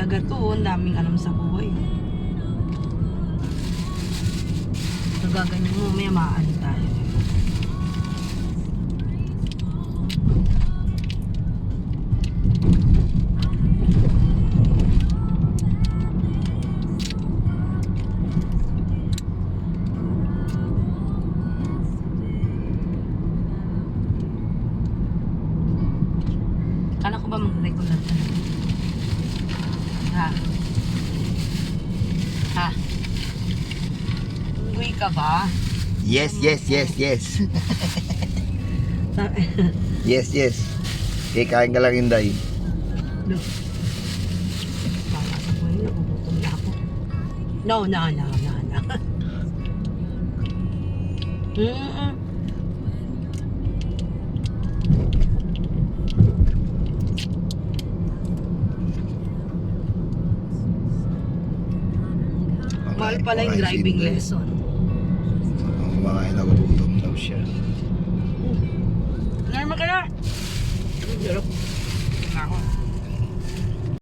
talaga to. Ang daming alam sa buhay. Nagaganyan mo, may maaan tayo. Kala ko ba mag-regular talaga? Ha? Ha? Uwi ka ba? Yes. Yes. Kain ka lang, Inday. Look. Baka sa buhay, nagugutom na ako. No. Mahal pala yung driving lesson. Kumakain ako, gutom daw siya. Normal ka na. Sarap. Ako.